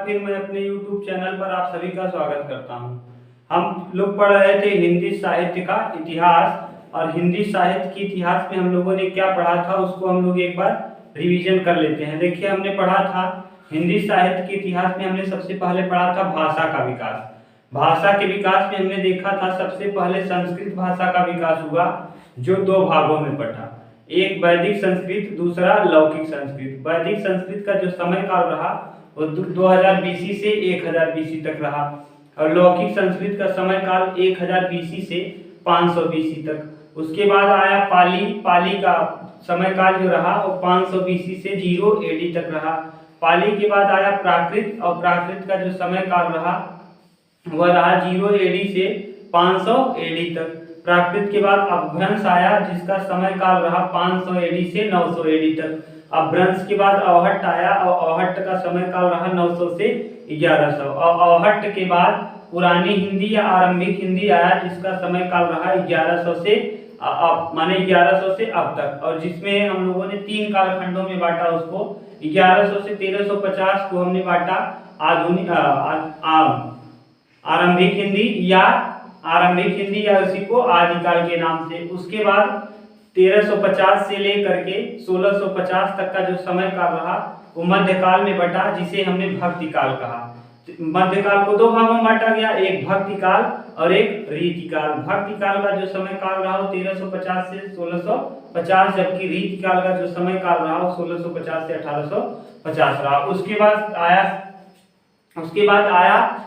फिर मैं अपने YouTube चैनल पर आप सभी का स्वागत करता हूं। हम लोग पढ़ रहे थे हिंदी साहित्य का इतिहास, और हिंदी साहित्य के इतिहास में हम लोगों ने क्या पढ़ा था उसको हम लोग एक बार रिवीजन कर लेते हैं। देखिए, हमने पढ़ा था हिंदी साहित्य के इतिहास में हमने सबसे पहले पढ़ा था भाषा का विकास। भाषा के विकास में हमने देखा था सबसे पहले संस्कृत भाषा का विकास हुआ, जो दो भागों में बटा, एक वैदिक संस्कृत, दूसरा लौकिक संस्कृत। वैदिक संस्कृत का जो समय काल रहा वो 2000 बीसी से 1000 बीसी तक रहा, और लौकिक संस्कृत का समय काल 1000 बीसी से 500 बीसी तक। उसके बाद आया पाली। पाली का समय काल जो रहा वो 500 बीसी से 0 एडी तक रहा। पाली के बाद आया प्राकृत, और प्राकृत का जो समय काल रहा वह रहा 0 एडी से 500 एडी तक। प्राकृत के बाद अपभ्रंश आया, जिसका समय काल रहा 500 एडी से 900 एडी तक। अपभ्रंश के बाद अवहट्ट आया, और अवहट्ट का समय काल रहा 900 से 1100। और अवहट्ट के बाद पुरानी हिंदी या आरंभिक हिंदी आया, जिसका समय काल रहा 1100 से माने 1100 से अब तक, और जिसमें हम लोगों ने 3 कालखंडों में बांटा उसको। 1100 से 1350 को हमने बांटा आधुनिक आरंभिक हिंदी या उसी को आदिकाल के नाम से। उसके बाद 1350 से लेकर के 1650 तक का जो समय काल रहा वो मध्यकाल में बटा, जिसे हमने भक्ति काल कहा। मध्यकाल को 2 भागों में बांटा गया, एक भक्ति काल और एक रीति काल। भक्ति काल का जो समय काल रहा वो 1350 से 1650, जबकि रीति काल का जो समय काल रहा वो 1650 से 1850 रहा। उसके बाद आया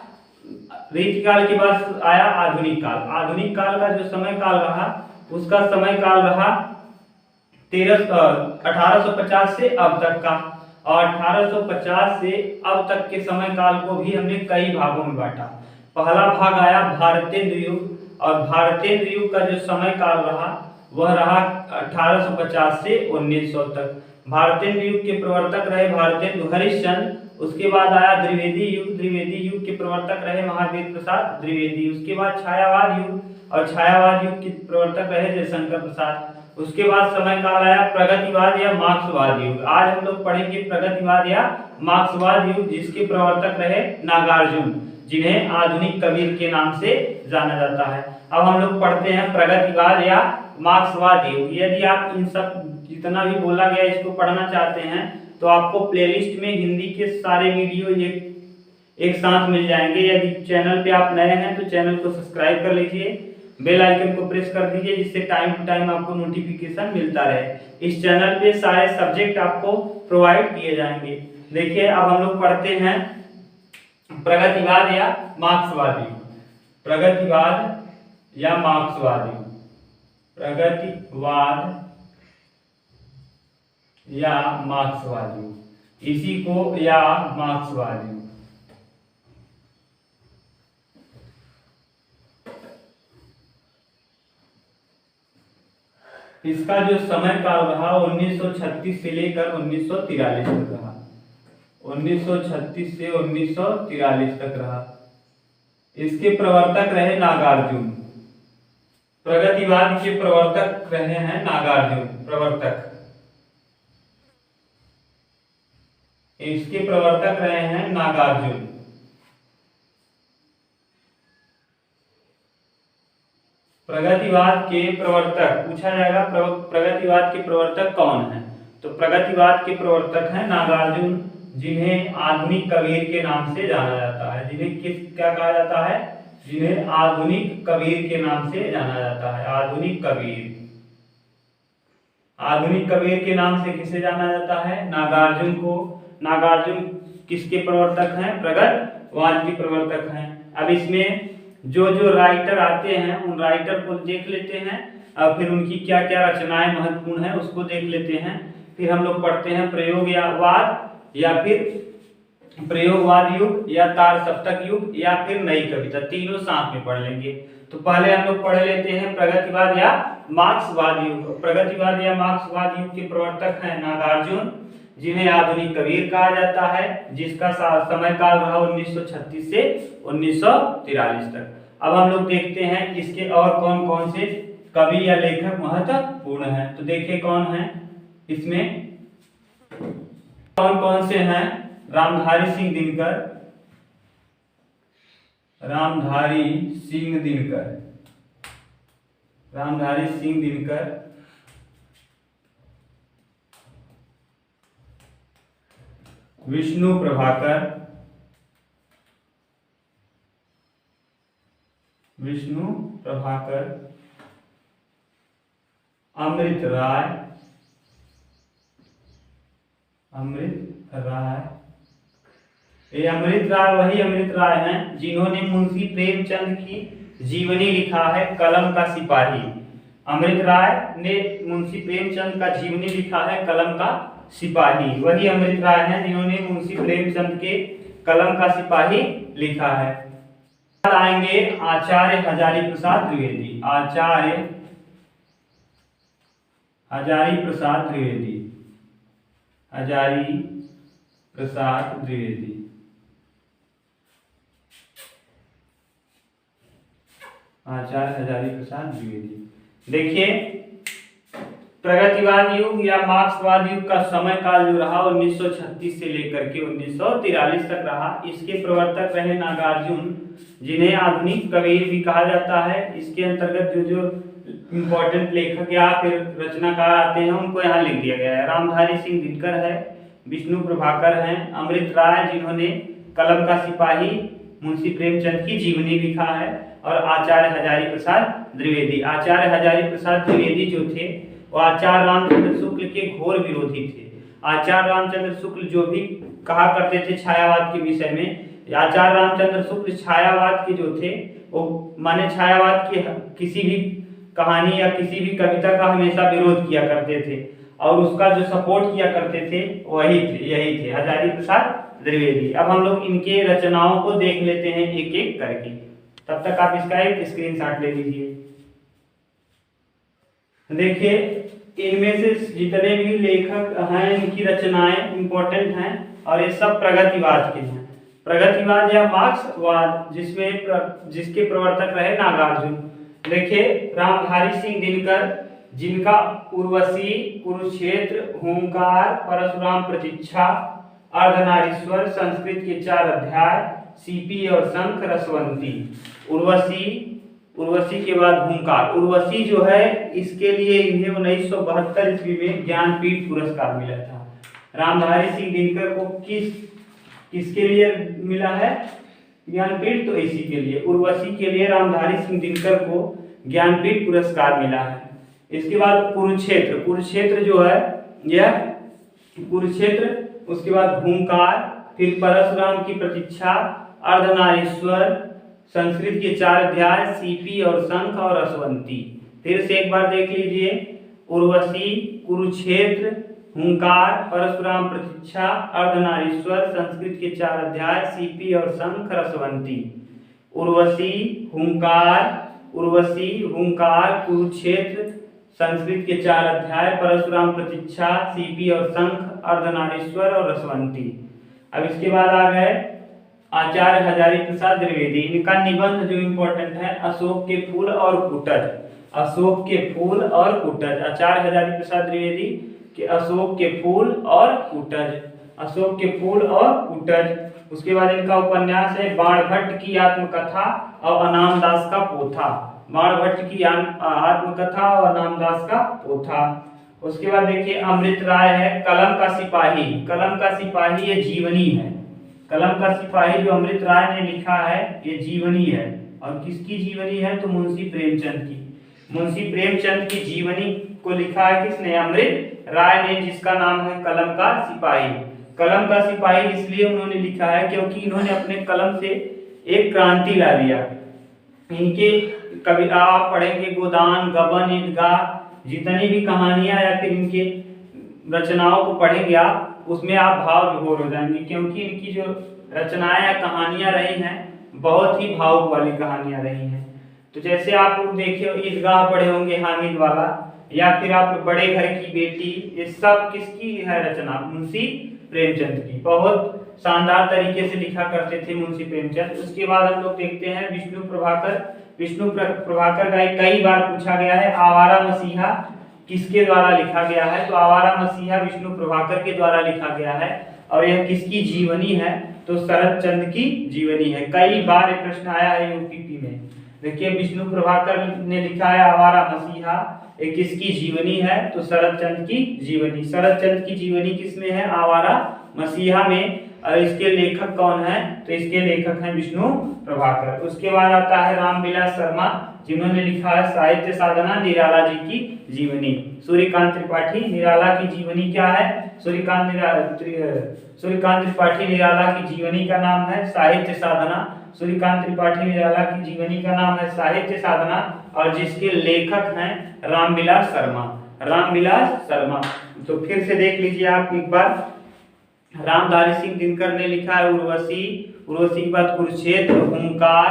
रीति काल के बाद आया आधुनिक काल। आधुनिक काल का जो समय काल रहा उसका समय काल रहा 1850 से अब तक का, और 1850 से अब तक के समय काल को भी हमने कई भागों में बांटा। पहला भाग आया भारतेंद्र युग, और भारतेंद्र युग का जो समय काल रहा वह रहा 1850 से 1900 तक। भारतेंद्र युग के प्रवर्तक रहे भारतेंदु हरिश्चंद्र। उसके बाद आया द्विवेदी युग। द्विवेदी युग के प्रवर्तक रहे महावीर प्रसाद द्विवेदी। उसके बाद छायावाद युग, और छायावाद युग के प्रवर्तक रहे जयशंकर प्रसाद। उसके बाद समय काल आया प्रगतिवाद या मार्क्सवाद युग। आज हम लोग पढ़ेंगे प्रगतिवाद या मार्क्सवाद युग, जिसके प्रवर्तक रहे नागार्जुन, जिन्हें आधुनिक कबीर के नाम से जाना जाता है। अब हम लोग पढ़ते हैं प्रगतिवाद या मार्क्सवाद युग। यदि आप इन सब जितना भी बोला गया इसको पढ़ना चाहते हैं तो आपको प्लेलिस्ट में हिंदी के सारे वीडियो एक साथ मिल जाएंगे। यदि चैनल पे आप नए हैं तो चैनल को सब्सक्राइब कर लीजिए, बेल आइकन को प्रेस कर दीजिए, जिससे टाइम टू टाइम आपको नोटिफिकेशन मिलता रहे। इस चैनल पे सारे सब्जेक्ट आपको प्रोवाइड किए जाएंगे। देखिए, अब हम लोग पढ़ते हैं प्रगतिवाद या मार्क्सवाद युग। प्रगतिवाद या मार्क्सवाद युग। प्रगतिवाद या मार्क्सवाद युग, इसी को या मार्क्सवाद युग। इसका जो समय काल रहा 1936 से लेकर 1943 तक रहा। 1936 से 1943 तक रहा। इसके प्रवर्तक रहे नागार्जुन। प्रगतिवाद के प्रवर्तक रहे हैं नागार्जुन। प्रवर्तक इसके प्रवर्तक रहे हैं नागार्जुन। प्रगतिवाद के प्रवर्तक पूछा जाएगा, प्रगतिवाद के प्रवर्तक कौन है? तो प्रगतिवाद के प्रवर्तक हैं नागार्जुन, जिन्हें आधुनिक कबीर के नाम से जाना जाता है। जिन्हें क्या कहा जाता है? जिन्हें आधुनिक कबीर के नाम से जाना जाता है। आधुनिक कबीर। आधुनिक कबीर के नाम से किसे जाना जाता है? नागार्जुन को। नागार्जुन किसके प्रवर्तक हैं? प्रगतिवाद के प्रवर्तक हैं। अब इसमें जो जो राइटर आते हैं उन राइटर को देख लेते हैं, और फिर उनकी क्या क्या रचनाएं महत्वपूर्ण है उसको देख लेते हैं। फिर हम लोग पढ़ते हैं प्रयोगवाद या फिर प्रयोगवाद युग या तार सप्तक युग या फिर नई कविता, तीनों साथ में पढ़ लेंगे। तो पहले हम लोग पढ़ लेते हैं प्रगतिवाद या मार्क्सवाद युग। प्रगतिवाद या मार्क्सवाद युग के प्रवर्तक हैं नागार्जुन, जिन्हें आधुनिक कबीर कहा जाता है, जिसका समय काल रहा 1936 से 1943 तक। अब हम लोग देखते हैं इसके और कौन कौन से कवि या लेखक महत्वपूर्ण हैं। तो देखिए कौन है इसमें, कौन कौन से हैं? रामधारी सिंह दिनकर, रामधारी सिंह दिनकर, रामधारी सिंह दिनकर, विष्णु प्रभाकर, विष्णु प्रभाकर, अमृत राय, अमृत राय। ये अमृत राय वही अमृत राय हैं जिन्होंने मुंशी प्रेमचंद की जीवनी लिखा है, कलम का सिपाही। अमृत राय ने मुंशी प्रेमचंद का जीवनी लिखा है, कलम का सिपाही। वही अमृत राय हैं जिन्होंने मुंशी प्रेमचंद के कलम का सिपाही लिखा है। आएंगे आचार्य हजारी प्रसाद द्विवेदी, आचार्य हजारी प्रसाद द्विवेदी, हजारी प्रसाद द्विवेदी। आचार्य हजारी प्रसाद द्विवेदी। देखिए, प्रगतिवाद युग या मार्क्सवाद युग का समय काल जो रहा 1936 से लेकर के 1943 तक रहा। इसके प्रवर्तक रहे नागार्जुन, जिन्हें आधुनिक कबीर भी कहा जाता है। इसके अंतर्गत जो जो इम्पोर्टेंट लेखक या फिर रचनाकार आते हैं उनको यहाँ लिख दिया गया है। रामधारी सिंह दिनकर है, विष्णु प्रभाकर हैं, अमृत राय जिन्होंने कलम का सिपाही मुंशी प्रेमचंद की जीवनी लिखा है, और आचार्य हजारी प्रसाद द्विवेदी। आचार्य हजारी प्रसाद द्विवेदी जो थे वो आचार्य रामचंद्र शुक्ल के घोर विरोधी थे। आचार्य रामचंद्र शुक्ल जो भी कहा करते थे छायावाद के विषय में, आचार्य रामचंद्र शुक्ल छायावाद के जो थे वो माने छायावाद की किसी भी कहानी या किसी भी कविता का हमेशा विरोध किया करते थे, और उसका जो सपोर्ट किया करते थे यही थे हजारी प्रसाद द्विवेदी। अब हम लोग इनके रचनाओं को देख लेते हैं एक एक करके, तब तक आप इसका एक स्क्रीनशॉट ले लीजिए। देखिए, इनमें से जितने भी लेखक हैं इनकी रचनाएं इंपॉर्टेंट हैं, और ये सब प्रगतिवाद के हैं। प्रगतिवाद या मार्क्सवाद जिसके प्रवर्तक रहे नागार्जुन। देखिए, रामधारी सिंह दिनकर, जिनका उर्वशी, कुरुक्षेत्र, हुंकार, परशुराम प्रतीक्षा, अर्धनारीश्वर, संस्कृत के 4 अध्याय, सीपी और शंख, रसवंती। उर्वशी के बाद हुंकार। उर्वशी जो है इसके लिए इन्हें 1972 ईस्वी में ज्ञानपीठ पुरस्कार मिला था। रामधारी सिंह दिनकर को किसके लिए मिला है ज्ञानपीठ? तो इसी के लिए, उर्वशी के लिए रामधारी सिंह दिनकर को ज्ञानपीठ पुरस्कार मिला है। इसके बाद कुरुक्षेत्र जो है यह कुरुक्षेत्र, उसके बाद हुंकार, फिर परशुराम की प्रतीक्षा, अर्धनारीश्वर, संस्कृत के 4 अध्याय, सीपी और शंख और रसवंती। फिर से एक बार देख लीजिए, उर्वशी, कुरुक्षेत्र, हुंकार, परशुराम प्रतीक्षा, अर्धनारीश्वर, संस्कृत के 4 अध्याय, सीपी और शंख, रसवंती। उर्वशी, हुंकार, कुरुक्षेत्र, संस्कृत के 4 अध्याय, परशुराम प्रतीक्षा, सीपी और शंख, अर्धनारीश्वर और रसवंती। अब इसके बाद आ गए आचार्य हजारी प्रसाद द्विवेदी। इनका निबंध जो इम्पोर्टेंट है, अशोक के फूल और कुटज। अशोक के फूल और कुटज, आचार्य हजारी प्रसाद द्विवेदी के अशोक के फूल और कुटज, अशोक के फूल और कुटज। उसके बाद इनका उपन्यास है बाणभट्ट की आत्मकथा और अनामदास का पोथा। बाणभट्ट की आत्मकथा और अनामदास का पोथा। उसके बाद देखिए, अमृत राय है, कलम का सिपाही। कलम का सिपाही ये जीवनी है। कलम का सिपाही जो अमृत राय ने लिखा है ये जीवनी है। और किसकी जीवनी है? तो मुंशी प्रेमचंद की। मुंशी प्रेमचंद की जीवनी को लिखा है किसने? अमृत राय ने, जिसका नाम है कलम का सिपाही। कलम का सिपाही इसलिए उन्होंने लिखा है क्योंकि इन्होंने अपने कलम से एक क्रांति ला दिया। इनके कविता आप पढ़ेंगे, गोदान, गबन, ईदगाह, जितनी भी कहानियां या फिर इनके रचनाओं को पढ़ेंगे आप, उसमें आप भाव विभोर हो जाएंगे, क्योंकि इनकी जो रचनाएं या कहानियां रही हैं बहुत ही भावुक वाली कहानियां रही हैं। तो जैसे आप लोग देखिए, ईदगाह पढ़े होंगे हामिद वाला, या फिर आप बड़े घर की बेटी, ये सब किसकी है रचना? मुंशी प्रेमचंद की। बहुत शानदार तरीके से लिखा करते थे मुंशी प्रेमचंद। उसके बाद हम लोग देखते हैं विष्णु प्रभाकर। विष्णु प्रभाकर का कई बार पूछा गया है, आवारा मसीहा किसके द्वारा लिखा गया है? तो आवारा मसीहा विष्णु प्रभाकर के द्वारा लिखा गया है। और यह किसकी जीवनी है? तो शरद चंद्र की जीवनी है। कई बार ये प्रश्न आया है यूपीपी में। देखिए विष्णु प्रभाकर ने लिखा है आवारा मसीहा, ये किसकी जीवनी है? तो शरद चंद्र की जीवनी। शरद चंद्र की जीवनी किसमें है? आवारा मसीहा में। और इसके लेखक कौन है? तो इसके लेखक हैं विष्णु प्रभाकर। उसके बाद आता है रामविलास शर्मा, जिन्होंने लिखा है साहित्य साधना, निराला जी की जीवनी। सूर्यकांत त्रिपाठी, निराला की जीवनी क्या है? सूर्यकांत त्रिपाठी निराला की जीवनी का नाम है साहित्य साधना। सूर्यकांत त्रिपाठी निराला की जीवनी का नाम है साहित्य साधना, और जिसके लेखक हैं रामविलास शर्मा। रामविलास शर्मा। तो फिर से देख लीजिए आप एक बार। रामधारी सिंह दिनकर ने लिखा है उर्वशी। उर्वशी के बाद कुरुक्षेत्र, ओंकार,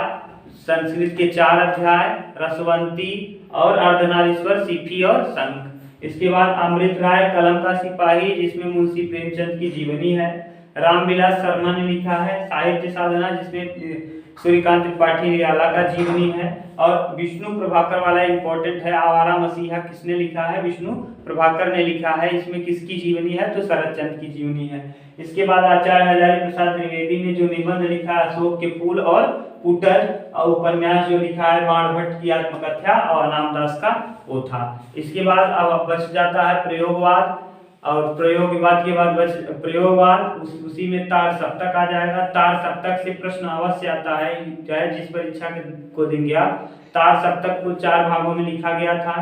संस्कृत के 4 अध्याय, रसवंती और अर्धनारीश्वर, सिफी और शंख। इसके बाद अमृत राय, कलम का सिपाही, जिसमें मुंशी प्रेमचंद की जीवनी है। रामविलास शर्मा ने लिखा है साहित्य साधना, जिसमें सूर्यकांत त्रिपाठी निराला का जीवनी है। और विष्णु प्रभाकर वाला इंपॉर्टेंट है, आवारा मसीहा किसने लिखा है? विष्णु प्रभाकर ने लिखा है। इसमें किसकी जीवनी है? तो शरद चंद्र की जीवनी है। इसके बाद आचार्य हजारी प्रसाद द्विवेदी ने जो निबंध लिखा है अशोक के फूल और कुटर, और उपन्यास जो लिखा है बाणभट्ट की आत्मकथा और नामदास का ओथा। इसके बाद अब बच जाता है प्रयोगवाद, और प्रयोगवाद के बाद प्रयोगवाद, उसी में तार सप्तक आ जाएगा। तार सप्तक से प्रश्न अवश्य आता है, चाहे जिस परीक्षा को देंगे आप। तार सप्तक को 4 भागों में लिखा गया था,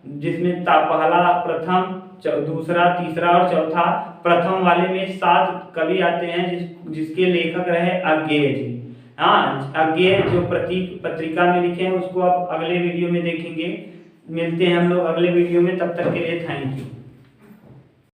जिसमें पहला, प्रथम, दूसरा, तीसरा और चौथा। प्रथम वाले में 7 कवि आते हैं, जिसके लेखक रहे अज्ञेय जी। हाँ, अज्ञेय जो प्रतीक पत्रिका में लिखे हैं, उसको आप अगले वीडियो में देखेंगे। मिलते हैं हम लोग अगले वीडियो में, तब तक के लिए थैंक यू।